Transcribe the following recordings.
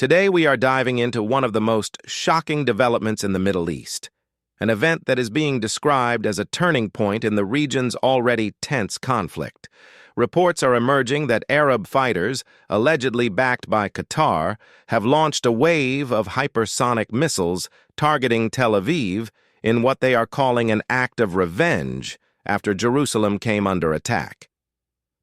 Today we are diving into one of the most shocking developments in the Middle East, an event that is being described as a turning point in the region's already tense conflict. Reports are emerging that Arab fighters, allegedly backed by Qatar, have launched a wave of hypersonic missiles targeting Tel Aviv in what they are calling an act of revenge after Jerusalem came under attack.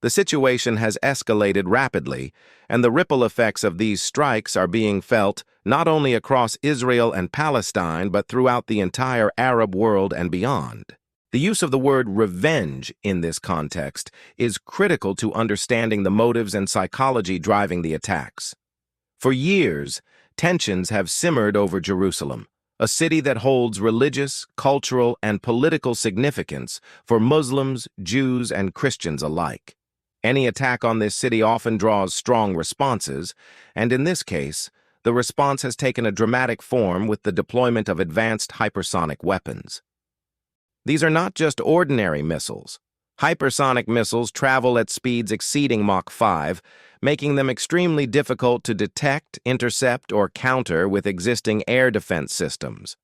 The situation has escalated rapidly, and the ripple effects of these strikes are being felt not only across Israel and Palestine but throughout the entire Arab world and beyond. The use of the word revenge in this context is critical to understanding the motives and psychology driving the attacks. For years, tensions have simmered over Jerusalem, a city that holds religious, cultural, and political significance for Muslims, Jews, and Christians alike. Any attack on this city often draws strong responses, and in this case, the response has taken a dramatic form with the deployment of advanced hypersonic weapons. These are not just ordinary missiles. Hypersonic missiles travel at speeds exceeding Mach 5, making them extremely difficult to detect, intercept, or counter with existing air defense systems.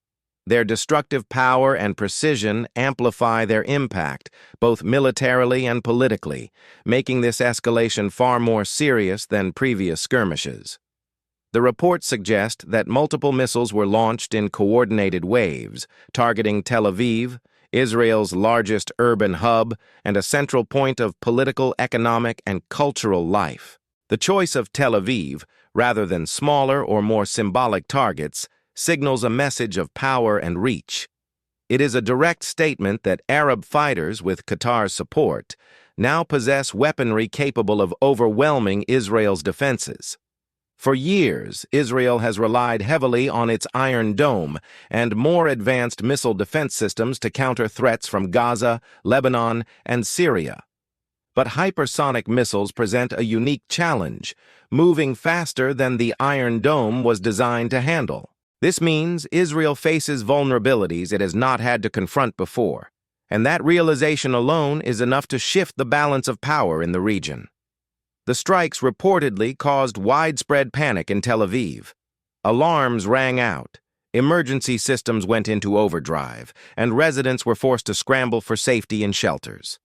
Their destructive power and precision amplify their impact, both militarily and politically, making this escalation far more serious than previous skirmishes. The reports suggest that multiple missiles were launched in coordinated waves, targeting Tel Aviv, Israel's largest urban hub, and a central point of political, economic, and cultural life. The choice of Tel Aviv, rather than smaller or more symbolic targets, signals a message of power and reach. It is a direct statement that Arab fighters, with Qatar's support, now possess weaponry capable of overwhelming Israel's defenses. For years, Israel has relied heavily on its Iron Dome and more advanced missile defense systems to counter threats from Gaza, Lebanon, and Syria. But hypersonic missiles present a unique challenge, moving faster than the Iron Dome was designed to handle. This means Israel faces vulnerabilities it has not had to confront before, and that realization alone is enough to shift the balance of power in the region. The strikes reportedly caused widespread panic in Tel Aviv. Alarms rang out, emergency systems went into overdrive, and residents were forced to scramble for safety in shelters.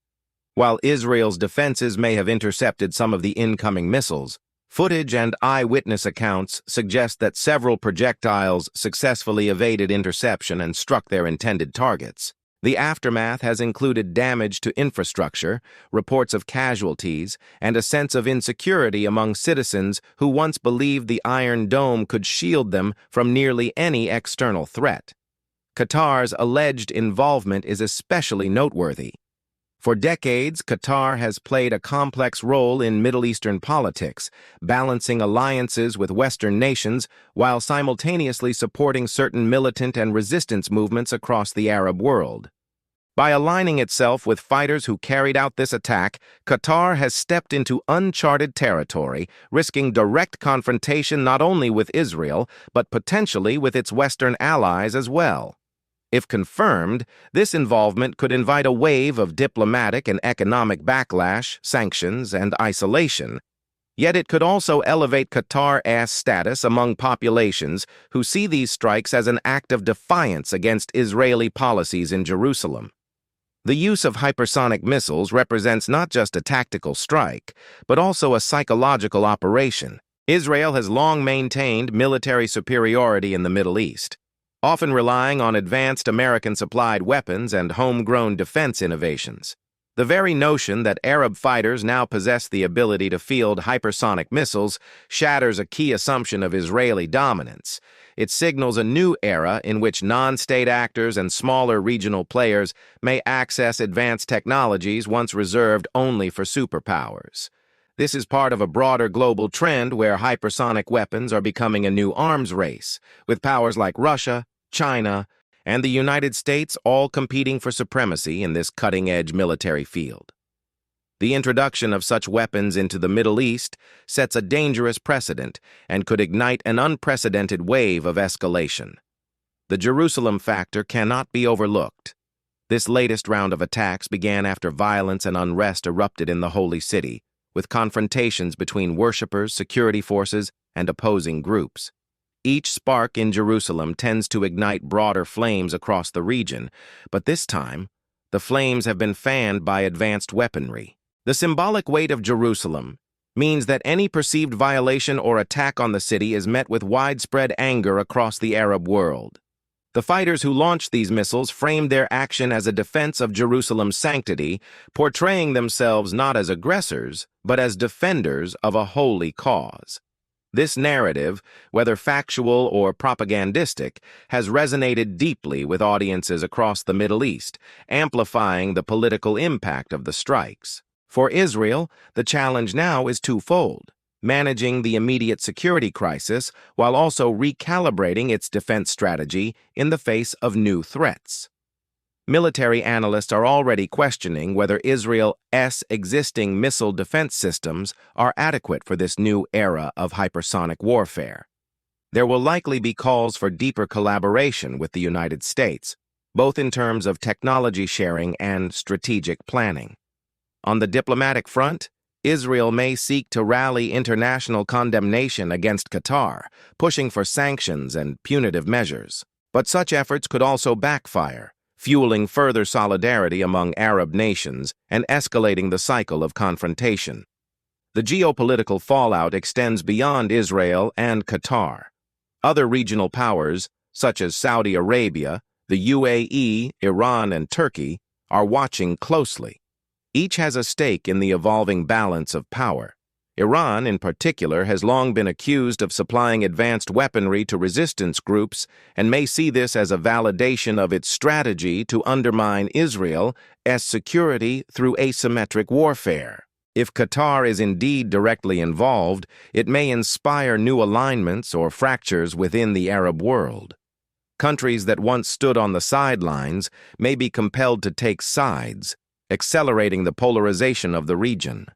While Israel's defenses may have intercepted some of the incoming missiles, footage and eyewitness accounts suggest that several projectiles successfully evaded interception and struck their intended targets. The aftermath has included damage to infrastructure, reports of casualties, and a sense of insecurity among citizens who once believed the Iron Dome could shield them from nearly any external threat. Qatar's alleged involvement is especially noteworthy. For decades, Qatar has played a complex role in Middle Eastern politics, balancing alliances with Western nations while simultaneously supporting certain militant and resistance movements across the Arab world. By aligning itself with fighters who carried out this attack, Qatar has stepped into uncharted territory, risking direct confrontation not only with Israel, but potentially with its Western allies as well. If confirmed, this involvement could invite a wave of diplomatic and economic backlash, sanctions, and isolation. Yet it could also elevate Qatar's status among populations who see these strikes as an act of defiance against Israeli policies in Jerusalem. The use of hypersonic missiles represents not just a tactical strike, but also a psychological operation. Israel has long maintained military superiority in the Middle East, often relying on advanced American-supplied weapons and homegrown defense innovations. The very notion that Arab fighters now possess the ability to field hypersonic missiles shatters a key assumption of Israeli dominance. It signals a new era in which non-state actors and smaller regional players may access advanced technologies once reserved only for superpowers. This is part of a broader global trend where hypersonic weapons are becoming a new arms race, with powers like Russia, China, and the United States all competing for supremacy in this cutting-edge military field. The introduction of such weapons into the Middle East sets a dangerous precedent and could ignite an unprecedented wave of escalation. The Jerusalem factor cannot be overlooked. This latest round of attacks began after violence and unrest erupted in the Holy City, with confrontations between worshippers, security forces, and opposing groups. Each spark in Jerusalem tends to ignite broader flames across the region, but this time, the flames have been fanned by advanced weaponry. The symbolic weight of Jerusalem means that any perceived violation or attack on the city is met with widespread anger across the Arab world. The fighters who launched these missiles framed their action as a defense of Jerusalem's sanctity, portraying themselves not as aggressors, but as defenders of a holy cause. This narrative, whether factual or propagandistic, has resonated deeply with audiences across the Middle East, amplifying the political impact of the strikes. For Israel, the challenge now is twofold: managing the immediate security crisis while also recalibrating its defense strategy in the face of new threats. Military analysts are already questioning whether Israel's existing missile defense systems are adequate for this new era of hypersonic warfare. There will likely be calls for deeper collaboration with the United States, both in terms of technology sharing and strategic planning. On the diplomatic front, Israel may seek to rally international condemnation against Qatar, pushing for sanctions and punitive measures. But such efforts could also backfire, fueling further solidarity among Arab nations and escalating the cycle of confrontation. The geopolitical fallout extends beyond Israel and Qatar. Other regional powers, such as Saudi Arabia, the UAE, Iran, and Turkey, are watching closely. Each has a stake in the evolving balance of power. Iran, in particular, has long been accused of supplying advanced weaponry to resistance groups and may see this as a validation of its strategy to undermine Israel's security through asymmetric warfare. If Qatar is indeed directly involved, it may inspire new alignments or fractures within the Arab world. Countries that once stood on the sidelines may be compelled to take sides, accelerating the polarization of the region.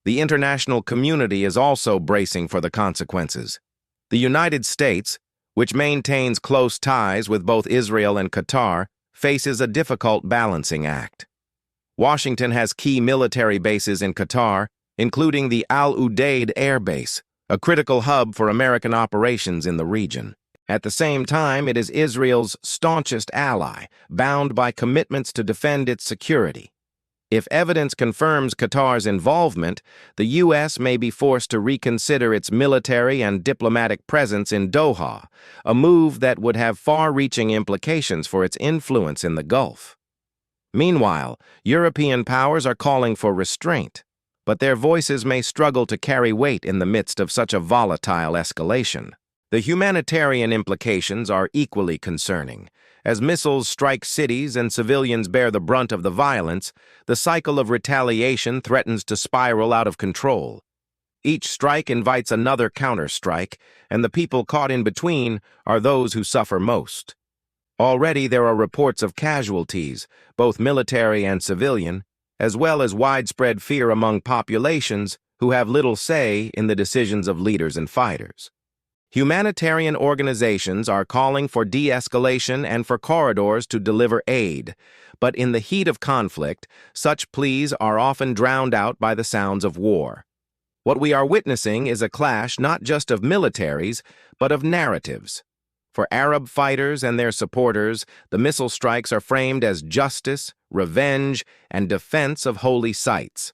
The international community is also bracing for the consequences. The United States, which maintains close ties with both Israel and Qatar, faces a difficult balancing act. Washington has key military bases in Qatar, including the Al Udeid Air Base, a critical hub for American operations in the region. At the same time, it is Israel's staunchest ally, bound by commitments to defend its security. If evidence confirms Qatar's involvement, the U.S. may be forced to reconsider its military and diplomatic presence in Doha, a move that would have far-reaching implications for its influence in the Gulf. Meanwhile, European powers are calling for restraint, but their voices may struggle to carry weight in the midst of such a volatile escalation. The humanitarian implications are equally concerning. As missiles strike cities and civilians bear the brunt of the violence, the cycle of retaliation threatens to spiral out of control. Each strike invites another counter-strike, and the people caught in between are those who suffer most. Already there are reports of casualties, both military and civilian, as well as widespread fear among populations who have little say in the decisions of leaders and fighters. Humanitarian organizations are calling for de-escalation and for corridors to deliver aid, but in the heat of conflict, such pleas are often drowned out by the sounds of war. What we are witnessing is a clash not just of militaries, but of narratives. For Arab fighters and their supporters, the missile strikes are framed as justice, revenge, and defense of holy sites.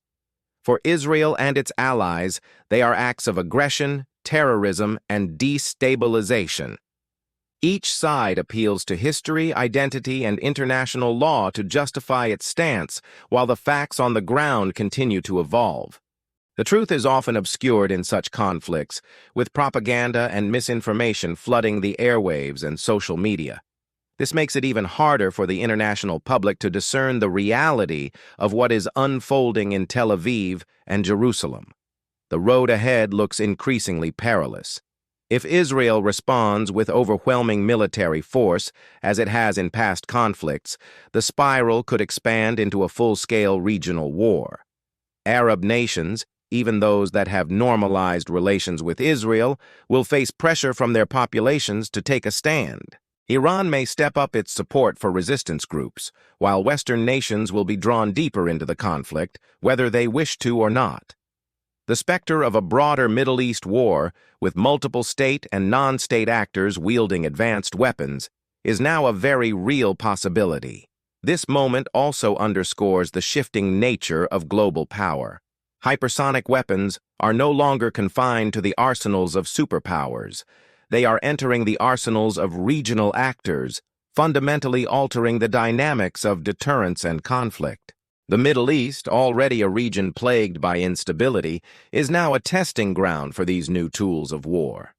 For Israel and its allies, they are acts of aggression, terrorism, and destabilization. Each side appeals to history, identity, and international law to justify its stance, while the facts on the ground continue to evolve. The truth is often obscured in such conflicts, with propaganda and misinformation flooding the airwaves and social media. This makes it even harder for the international public to discern the reality of what is unfolding in Tel Aviv and Jerusalem. The road ahead looks increasingly perilous. If Israel responds with overwhelming military force, as it has in past conflicts, the spiral could expand into a full-scale regional war. Arab nations, even those that have normalized relations with Israel, will face pressure from their populations to take a stand. Iran may step up its support for resistance groups, while Western nations will be drawn deeper into the conflict, whether they wish to or not. The specter of a broader Middle East war, with multiple state and non-state actors wielding advanced weapons, is now a very real possibility. This moment also underscores the shifting nature of global power. Hypersonic weapons are no longer confined to the arsenals of superpowers. They are entering the arsenals of regional actors, fundamentally altering the dynamics of deterrence and conflict. The Middle East, already a region plagued by instability, is now a testing ground for these new tools of war.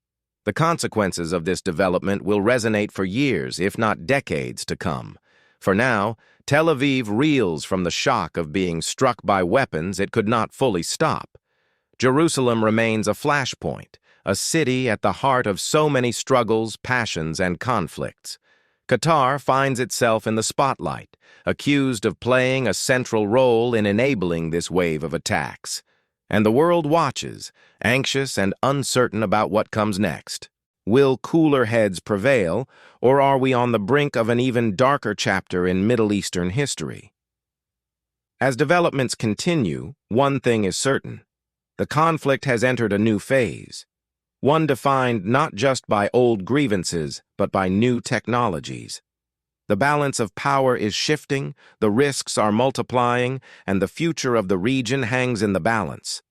The consequences of this development will resonate for years, if not decades, to come. For now, Tel Aviv reels from the shock of being struck by weapons it could not fully stop. Jerusalem remains a flashpoint, a city at the heart of so many struggles, passions, and conflicts. Qatar finds itself in the spotlight, accused of playing a central role in enabling this wave of attacks. And the world watches, anxious and uncertain about what comes next. Will cooler heads prevail, or are we on the brink of an even darker chapter in Middle Eastern history? As developments continue, one thing is certain. The conflict has entered a new phase, one defined not just by old grievances, but by new technologies. The balance of power is shifting, the risks are multiplying, and the future of the region hangs in the balance.